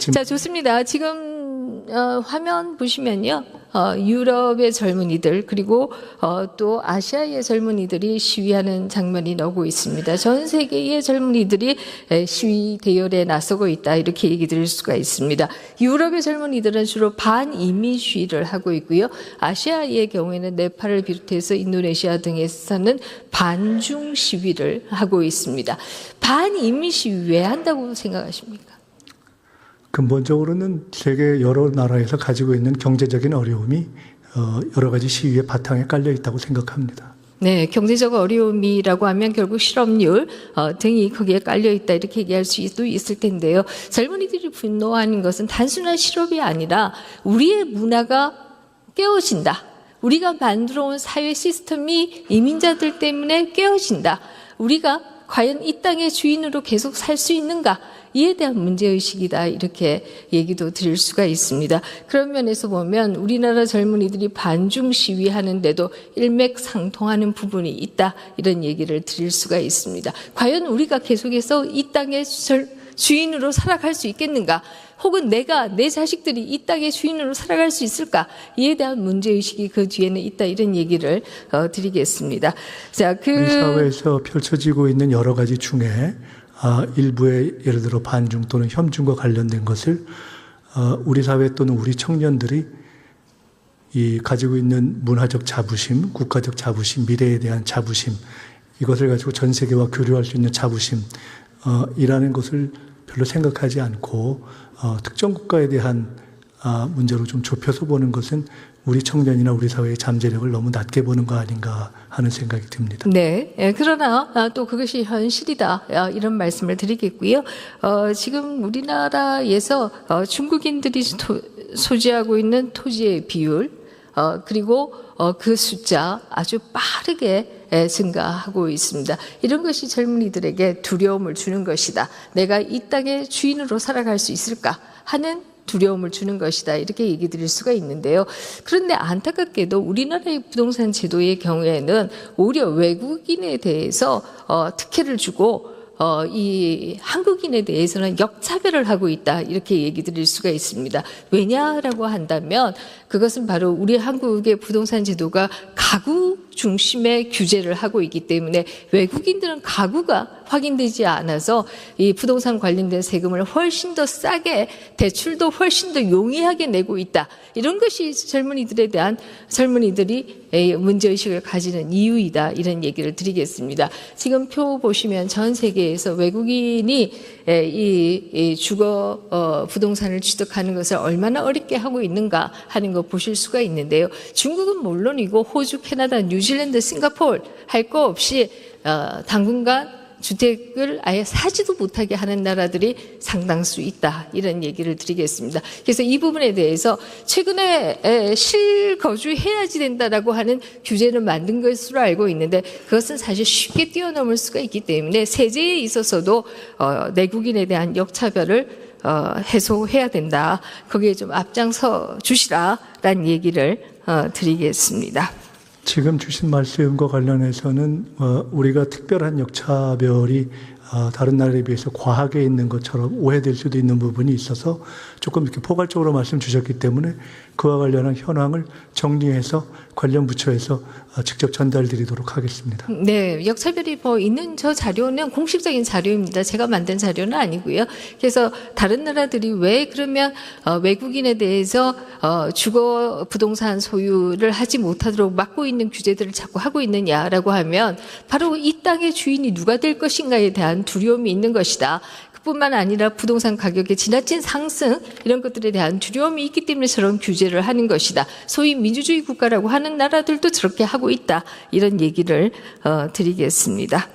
자, 좋습니다. 지금 화면 보시면요. 유럽의 젊은이들 그리고 또 아시아의 젊은이들이 시위하는 장면이 나오고 있습니다. 전 세계의 젊은이들이 시위 대열에 나서고 있다 이렇게 얘기 드릴 수가 있습니다. 유럽의 젊은이들은 주로 반이민 시위를 하고 있고요. 아시아의 경우에는 네팔을 비롯해서 인도네시아 등에서는 반중 시위를 하고 있습니다. 반이민 시위 왜 한다고 생각하십니까? 근본적으로는 세계 여러 나라에서 가지고 있는 경제적인 어려움이 여러 가지 시위의 바탕에 깔려 있다고 생각합니다. 네, 경제적 어려움이라고 하면 결국 실업률 등이 거기에 깔려 있다 이렇게 얘기할 수도 있을 텐데요. 젊은이들이 분노하는 것은 단순한 실업이 아니라 우리의 문화가 깨어진다. 우리가 만들어 온 사회 시스템이 이민자들 때문에 깨어진다. 우리가 과연 이 땅의 주인으로 계속 살 수 있는가? 이에 대한 문제의식이다 이렇게 얘기도 드릴 수가 있습니다. 그런 면에서 보면 우리나라 젊은이들이 반중 시위하는데도 일맥상통하는 부분이 있다 이런 얘기를 드릴 수가 있습니다. 과연 우리가 계속해서 이 땅의 주인으로 살아갈 수 있겠는가? 혹은 내 자식들이 이 땅의 주인으로 살아갈 수 있을까? 이에 대한 문제의식이 그 뒤에는 있다 이런 얘기를 드리겠습니다. 자, 우리 사회에서 펼쳐지고 있는 여러 가지 중에 일부의 예를 들어 반중 또는 혐중과 관련된 것을 우리 사회 또는 우리 청년들이 이 가지고 있는 문화적 자부심, 국가적 자부심, 미래에 대한 자부심 이것을 가지고 전 세계와 교류할 수 있는 자부심 이라는 것을 별로 생각하지 않고 특정 국가에 대한 문제로 좀 좁혀서 보는 것은 우리 청년이나 우리 사회의 잠재력을 너무 낮게 보는 거 아닌가 하는 생각이 듭니다. 네, 그러나 또 그것이 현실이다 이런 말씀을 드리겠고요. 지금 우리나라에서 중국인들이 소지하고 있는 토지의 비율 그리고 그 숫자 아주 빠르게 증가하고 있습니다. 이런 것이 젊은이들에게 두려움을 주는 것이다. 내가 이 땅의 주인으로 살아갈 수 있을까 하는 두려움을 주는 것이다 이렇게 얘기 드릴 수가 있는데요. 그런데 안타깝게도 우리나라의 부동산 제도의 경우에는 오히려 외국인에 대해서 특혜를 주고 이 한국인에 대해서는 역차별을 하고 있다 이렇게 얘기 드릴 수가 있습니다. 왜냐라고 한다면 그것은 바로 우리 한국의 부동산 제도가 가구 중심의 규제를 하고 있기 때문에 외국인들은 가구가 확인되지 않아서 이 부동산 관련된 세금을 훨씬 더 싸게 대출도 훨씬 더 용이하게 내고 있다. 이런 것이 젊은이들이 문제의식을 가지는 이유이다. 이런 얘기를 드리겠습니다. 지금 표 보시면 전 세계에서 외국인이 이 주거 부동산을 취득하는 것을 얼마나 어렵게 하고 있는가 하는 거 보실 수가 있는데요. 중국은 물론이고 호주, 캐나다, 뉴질랜드, 싱가포르 할 거 없이 당분간 주택을 아예 사지도 못하게 하는 나라들이 상당수 있다. 이런 얘기를 드리겠습니다. 그래서 이 부분에 대해서 최근에 실거주해야지 된다라고 하는 규제를 만든 것으로 알고 있는데 그것은 사실 쉽게 뛰어넘을 수가 있기 때문에 세제에 있어서도 내국인에 대한 역차별을 해소해야 된다. 거기에 좀 앞장서 주시라라는 얘기를 드리겠습니다. 지금 주신 말씀과 관련해서는 우리가 특별한 역차별이 다른 나라에 비해서 과하게 있는 것처럼 오해될 수도 있는 부분이 있어서 조금 이렇게 포괄적으로 말씀 주셨기 때문에 그와 관련한 현황을 정리해서 관련 부처에서 직접 전달드리도록 하겠습니다. 네, 역차별이 있는 저 자료는 공식적인 자료입니다. 제가 만든 자료는 아니고요. 그래서 다른 나라들이 왜 그러면 외국인에 대해서 주거 부동산 소유를 하지 못하도록 막고 있는 규제들을 자꾸 하고 있느냐라고 하면 바로 이 땅의 주인이 누가 될 것인가에 대한 두려움이 있는 것이다. 뿐만 아니라 부동산 가격의 지나친 상승 이런 것들에 대한 두려움이 있기 때문에 저런 규제를 하는 것이다. 소위 민주주의 국가라고 하는 나라들도 저렇게 하고 있다. 이런 얘기를 드리겠습니다.